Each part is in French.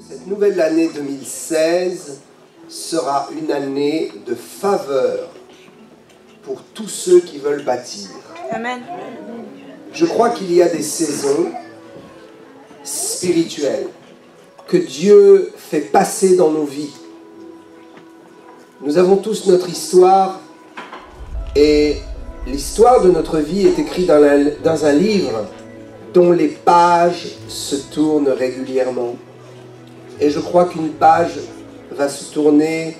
Cette nouvelle année 2016 sera une année de faveur pour tous ceux qui veulent bâtir. Amen. Je crois qu'il y a des saisons spirituelles que Dieu fait passer dans nos vies. Nous avons tous notre histoire et l'histoire de notre vie est écrite dans un livre dont les pages se tournent régulièrement. Et je crois qu'une page va se tourner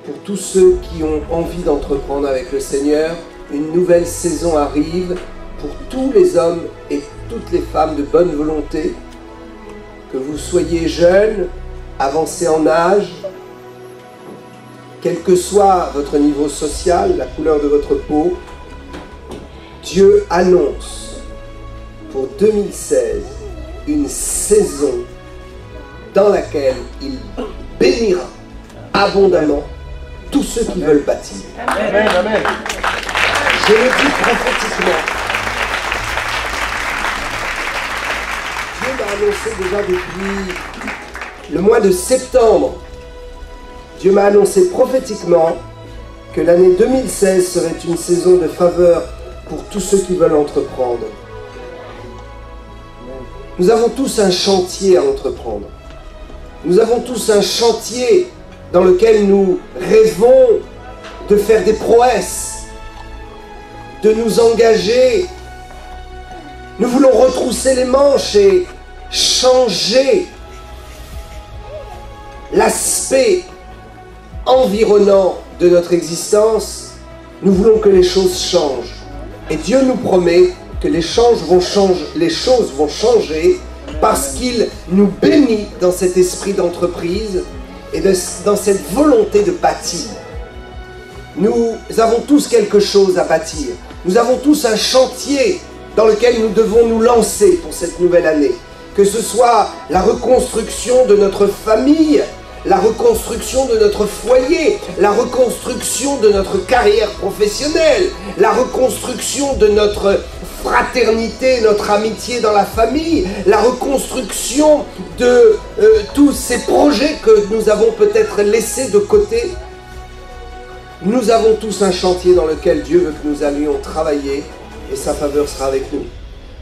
pour tous ceux qui ont envie d'entreprendre avec le Seigneur. Une nouvelle saison arrive pour tous les hommes et toutes les femmes de bonne volonté, que vous soyez jeunes, avancés en âge, quel que soit votre niveau social, la couleur de votre peau. Dieu annonce pour 2016 une saison dans laquelle il bénira abondamment tous ceux qui veulent bâtir. Amen, amen. Je le dis prophétiquement. Dieu m'a annoncé déjà depuis le mois de septembre. Dieu m'a annoncé prophétiquement que l'année 2016 serait une saison de faveur pour tous ceux qui veulent entreprendre. Nous avons tous un chantier à entreprendre. Nous avons tous un chantier dans lequel nous rêvons de faire des prouesses, de nous engager. Nous voulons retrousser les manches et changer l'aspect environnant de notre existence. Nous voulons que les choses changent. Et Dieu nous promet que les choses vont changer parce qu'il nous bénit dans cet esprit d'entreprise et dans cette volonté de bâtir. Nous avons tous quelque chose à bâtir. Nous avons tous un chantier dans lequel nous devons nous lancer pour cette nouvelle année. Que ce soit la reconstruction de notre famille, la reconstruction de notre foyer, la reconstruction de notre carrière professionnelle, la reconstruction de notre fraternité, notre amitié dans la famille, la reconstruction de tous ces projets que nous avons peut-être laissés de côté. Nous avons tous un chantier dans lequel Dieu veut que nous allions travailler et sa faveur sera avec nous.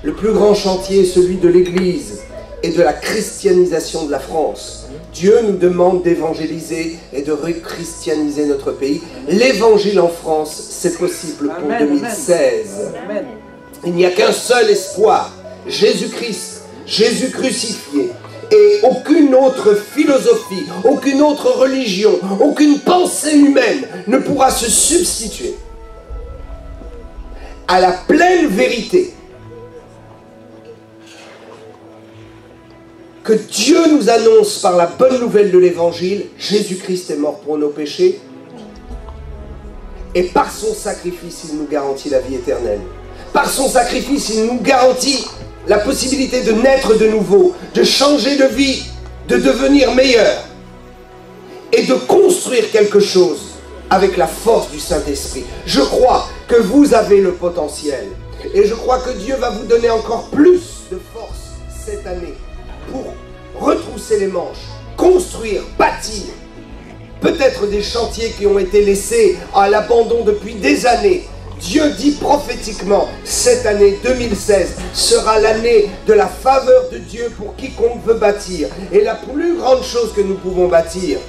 Le plus grand chantier est celui de l'Église et de la christianisation de la France. Dieu nous demande d'évangéliser et de rechristianiser notre pays. L'évangile en France, c'est possible pour 2016. Amen. Il n'y a qu'un seul espoir, Jésus-Christ, Jésus crucifié. Et aucune autre philosophie, aucune autre religion, aucune pensée humaine ne pourra se substituer à la pleine vérité que Dieu nous annonce par la bonne nouvelle de l'Évangile. Jésus-Christ est mort pour nos péchés et par son sacrifice, il nous garantit la vie éternelle. Par son sacrifice, il nous garantit la possibilité de naître de nouveau, de changer de vie, de devenir meilleur et de construire quelque chose avec la force du Saint-Esprit. Je crois que vous avez le potentiel et je crois que Dieu va vous donner encore plus de force cette année pour retrousser les manches, construire, bâtir. Peut-être des chantiers qui ont été laissés à l'abandon depuis des années. Dieu dit prophétiquement, cette année 2016 sera l'année de la faveur de Dieu pour quiconque veut bâtir. Et la plus grande chose que nous pouvons bâtir,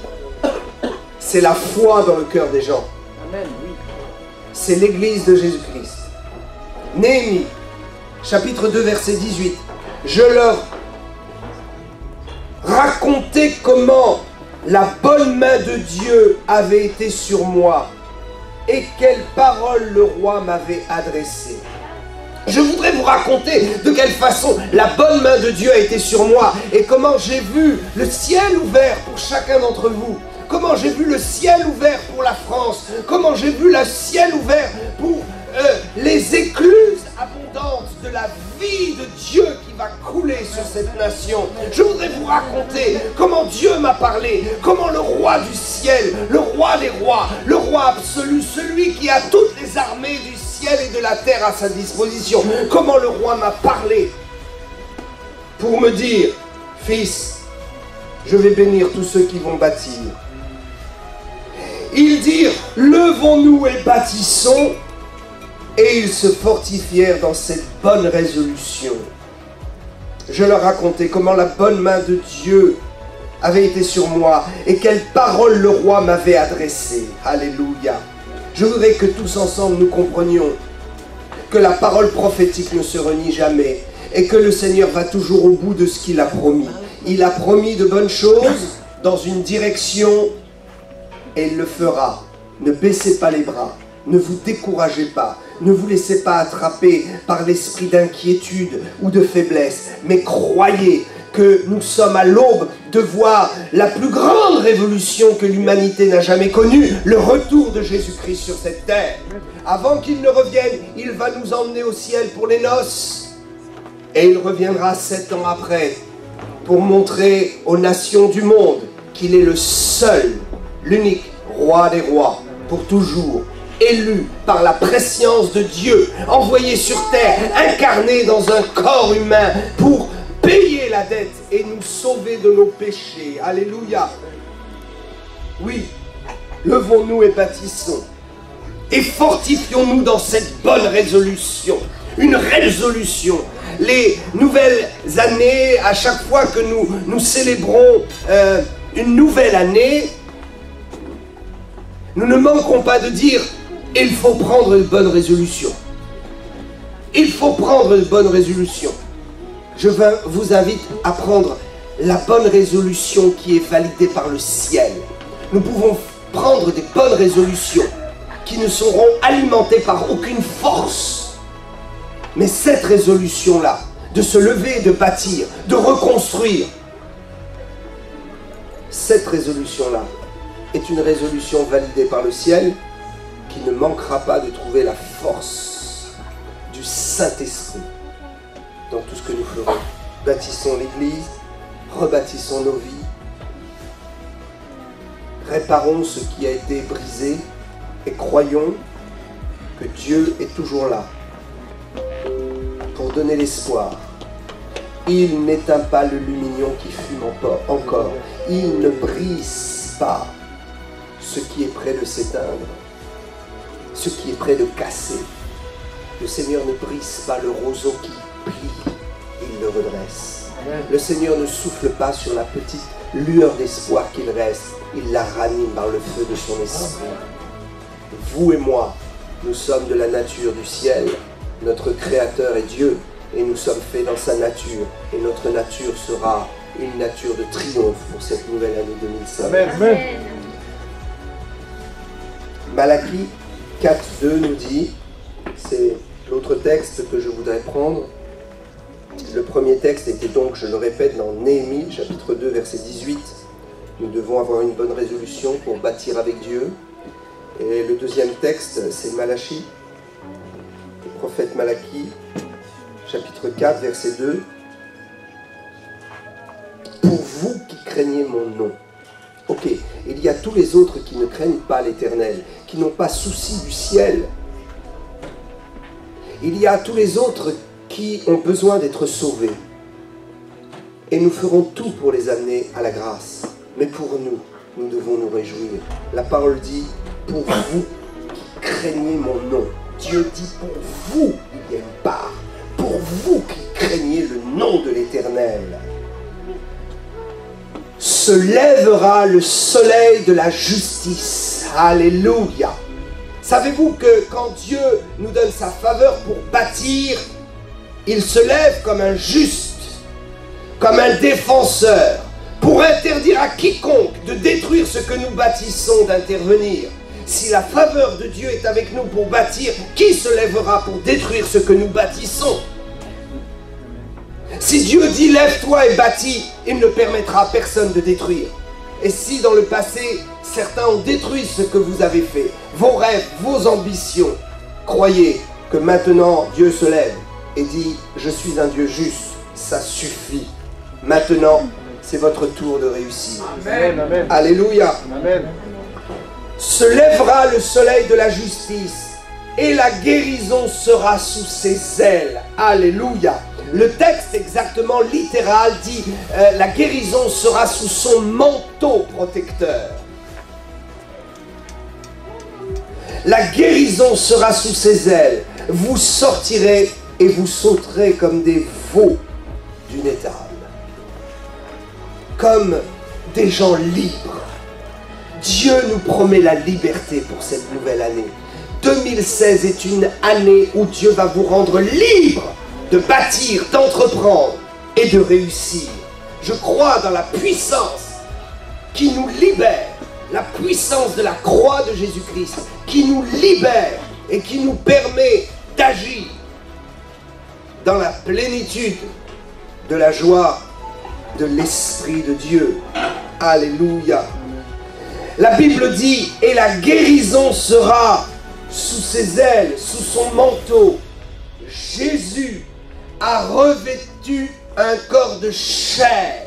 c'est la foi dans le cœur des gens. Amen, oui. C'est l'Église de Jésus-Christ. Néhémie, chapitre 2, verset 18. Je leur racontais comment la bonne main de Dieu avait été sur moi et quelles paroles le roi m'avait adressées. Je voudrais vous raconter de quelle façon la bonne main de Dieu a été sur moi et comment j'ai vu le ciel ouvert pour chacun d'entre vous. Comment j'ai vu le ciel ouvert pour la France. Comment j'ai vu le ciel ouvert pour les écluses abondantes de la vie de Dieu qui va couler sur cette nation. Je voudrais vous raconter comment Dieu m'a parlé, comment le roi du ciel, le roi des rois, le roi absolu, celui qui a toutes les armées du ciel et de la terre à sa disposition, comment le roi m'a parlé pour me dire, fils, je vais bénir tous ceux qui vont bâtir. Ils dirent, levons-nous et bâtissons, et ils se fortifièrent dans cette bonne résolution. Je leur racontais comment la bonne main de Dieu avait été sur moi et quelle parole le roi m'avait adressée. Alléluia. Je voudrais que tous ensemble nous comprenions que la parole prophétique ne se renie jamais et que le Seigneur va toujours au bout de ce qu'il a promis. Il a promis de bonnes choses dans une direction et il le fera. Ne baissez pas les bras, ne vous découragez pas, ne vous laissez pas attraper par l'esprit d'inquiétude ou de faiblesse, mais croyez que nous sommes à l'aube de voir la plus grande révolution que l'humanité n'a jamais connue, le retour de Jésus-Christ sur cette terre. Avant qu'il ne revienne, il va nous emmener au ciel pour les noces. Et il reviendra 7 ans après pour montrer aux nations du monde qu'il est le seul, l'unique roi des rois, pour toujours, élu par la prescience de Dieu, envoyé sur terre, incarné dans un corps humain pour payer la dette et nous sauver de nos péchés. Alléluia. Oui, levons-nous et bâtissons. Et fortifions-nous dans cette bonne résolution. Une résolution. Les nouvelles années, à chaque fois que nous célébrons une nouvelle année, nous ne manquons pas de dire « il faut prendre une bonne résolution ». Il faut prendre une bonne résolution. Je vous invite à prendre la bonne résolution qui est validée par le ciel. Nous pouvons prendre des bonnes résolutions qui ne seront alimentées par aucune force. Mais cette résolution-là, de se lever et de bâtir, de reconstruire, cette résolution-là est une résolution validée par le ciel qui ne manquera pas de trouver la force du Saint-Esprit dans tout ce que nous ferons. Bâtissons l'Église, rebâtissons nos vies, réparons ce qui a été brisé et croyons que Dieu est toujours là pour donner l'espoir. Il n'éteint pas le lumignon qui fume encore. Il ne brise pas ce qui est près de s'éteindre, ce qui est près de casser. Le Seigneur ne brise pas le roseau qui plie, il le redresse. Le Seigneur ne souffle pas sur la petite lueur d'espoir qu'il reste, il la ranime par le feu de son esprit. Vous et moi, nous sommes de la nature du ciel, notre Créateur est Dieu, et nous sommes faits dans sa nature, et notre nature sera une nature de triomphe pour cette nouvelle année 2005. Amen. Malachie 4.2 nous dit, c'est l'autre texte que je voudrais prendre. Le premier texte était donc, je le répète, dans Néhémie, chapitre 2, verset 18. Nous devons avoir une bonne résolution pour bâtir avec Dieu. Et le deuxième texte, c'est Malachie, le prophète Malachie, chapitre 4, verset 2. Pour vous qui craignez mon nom. Ok, il y a tous les autres qui ne craignent pas l'Éternel, qui n'ont pas souci du ciel. Il y a tous les autres qui ont besoin d'être sauvés. Et nous ferons tout pour les amener à la grâce. Mais pour nous, nous devons nous réjouir. La parole dit, pour vous qui craignez mon nom. Dieu dit, pour vous, il y a une part. Pour vous qui craignez le nom de l'Éternel. Se lèvera le soleil de la justice. Alléluia. Savez-vous que quand Dieu nous donne sa faveur pour bâtir, il se lève comme un juste, comme un défenseur, pour interdire à quiconque de détruire ce que nous bâtissons d'intervenir. Si la faveur de Dieu est avec nous pour bâtir, qui se lèvera pour détruire ce que nous bâtissons? Si Dieu dit lève-toi et bâtis, il ne permettra à personne de détruire. Et si dans le passé, certains ont détruit ce que vous avez fait, vos rêves, vos ambitions, croyez que maintenant Dieu se lève et dit je suis un Dieu juste, ça suffit. Maintenant, c'est votre tour de réussir. Amen. Amen. Alléluia. Amen. Se lèvera le soleil de la justice et la guérison sera sous ses ailes. Alléluia. Le texte exactement littéral dit la guérison sera sous son manteau protecteur. La guérison sera sous ses ailes. Vous sortirez et vous sauterez comme des veaux d'une étable. Comme des gens libres. Dieu nous promet la liberté pour cette nouvelle année. 2016 est une année où Dieu va vous rendre libre de bâtir, d'entreprendre et de réussir. Je crois dans la puissance qui nous libère, la puissance de la croix de Jésus-Christ, qui nous libère et qui nous permet d'agir dans la plénitude de la joie de l'Esprit de Dieu. Alléluia. La Bible dit, et la guérison sera sous ses ailes, sous son manteau. Jésus a revêtu un corps de chair.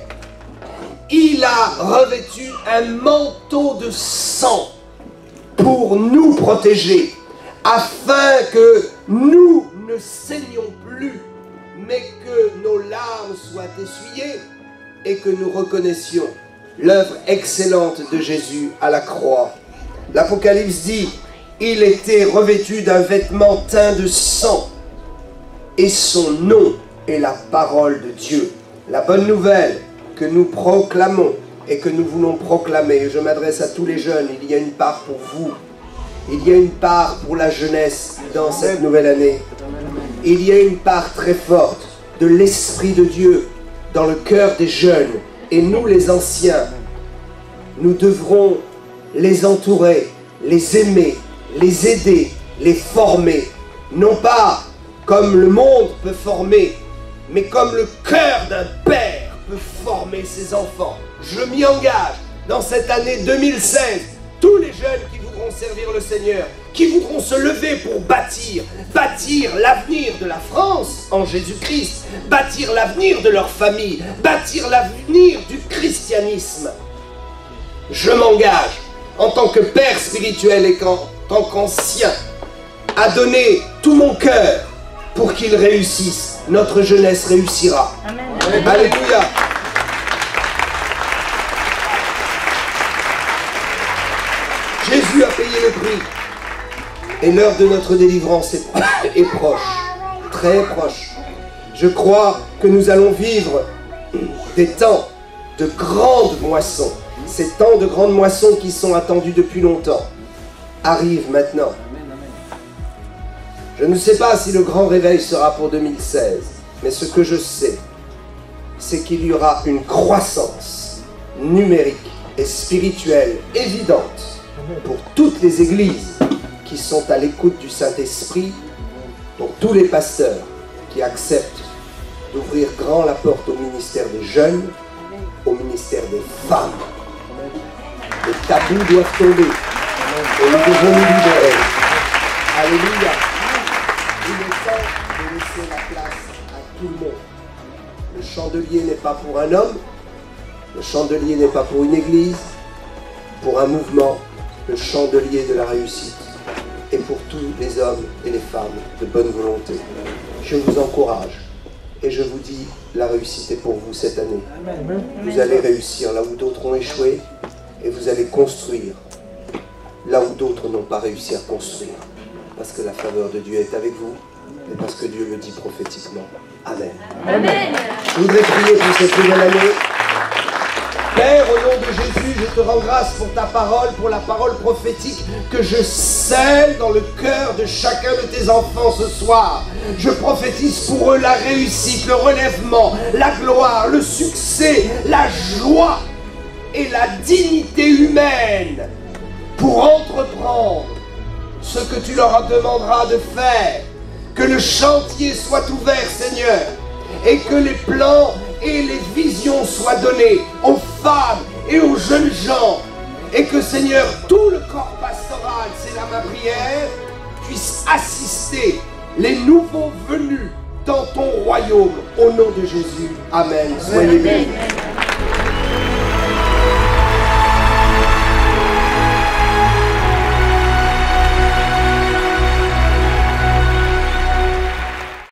Il a revêtu un manteau de sang pour nous protéger, afin que nous ne saignions plus, mais que nos larmes soient essuyées et que nous reconnaissions l'œuvre excellente de Jésus à la croix. L'Apocalypse dit, il était revêtu d'un vêtement teint de sang, et son nom est la parole de Dieu. La bonne nouvelle que nous proclamons et que nous voulons proclamer, je m'adresse à tous les jeunes, il y a une part pour vous, il y a une part pour la jeunesse dans cette nouvelle année. Il y a une part très forte de l'Esprit de Dieu dans le cœur des jeunes. Et nous, les anciens, nous devrons les entourer, les aimer, les aider, les former. Non pas comme le monde peut former, mais comme le cœur d'un père peut former ses enfants. Je m'y engage dans cette année 2016. Tous les jeunes qui voudront servir le Seigneur, qui voudront se lever pour bâtir l'avenir de la France en Jésus-Christ, bâtir l'avenir de leur famille, bâtir l'avenir du christianisme. Je m'engage en tant que père spirituel et en tant qu'ancien à donner tout mon cœur pour qu'ils réussissent. Notre jeunesse réussira. Amen. Alléluia. Jésus a payé le prix. Et l'heure de notre délivrance est proche, très proche. Je crois que nous allons vivre des temps de grandes moissons. Ces temps de grandes moissons qui sont attendus depuis longtemps arrivent maintenant. Je ne sais pas si le grand réveil sera pour 2016, mais ce que je sais, c'est qu'il y aura une croissance numérique et spirituelle évidente pour toutes les églises qui sont à l'écoute du Saint-Esprit, pour tous les pasteurs qui acceptent d'ouvrir grand la porte au ministère des jeunes, au ministère des femmes. Les tabous doivent tomber et nous devons nous libérer. Alléluia. Il est temps de laisser la place à tout le monde. Le chandelier n'est pas pour un homme, le chandelier n'est pas pour une église, pour un mouvement, le chandelier de la réussite. Et pour tous les hommes et les femmes de bonne volonté. Je vous encourage et je vous dis, la réussite est pour vous cette année. Vous allez réussir là où d'autres ont échoué et vous allez construire là où d'autres n'ont pas réussi à construire. Parce que la faveur de Dieu est avec vous et parce que Dieu le dit prophétiquement. Amen. Amen. Je voudrais prier pour cette nouvelle année. Père, au nom de Jésus, je te rends grâce pour ta parole, pour la parole prophétique que je scelle dans le cœur de chacun de tes enfants ce soir. Je prophétise pour eux la réussite, le relèvement, la gloire, le succès, la joie et la dignité humaine pour entreprendre ce que tu leur demanderas de faire. Que le chantier soit ouvert, Seigneur, et que les plans et les visions soient données aux femmes et aux jeunes gens, et que, Seigneur, tout le corps pastoral, c'est là ma prière, puisse assister les nouveaux venus dans ton royaume, au nom de Jésus. Amen. Soyez bénis.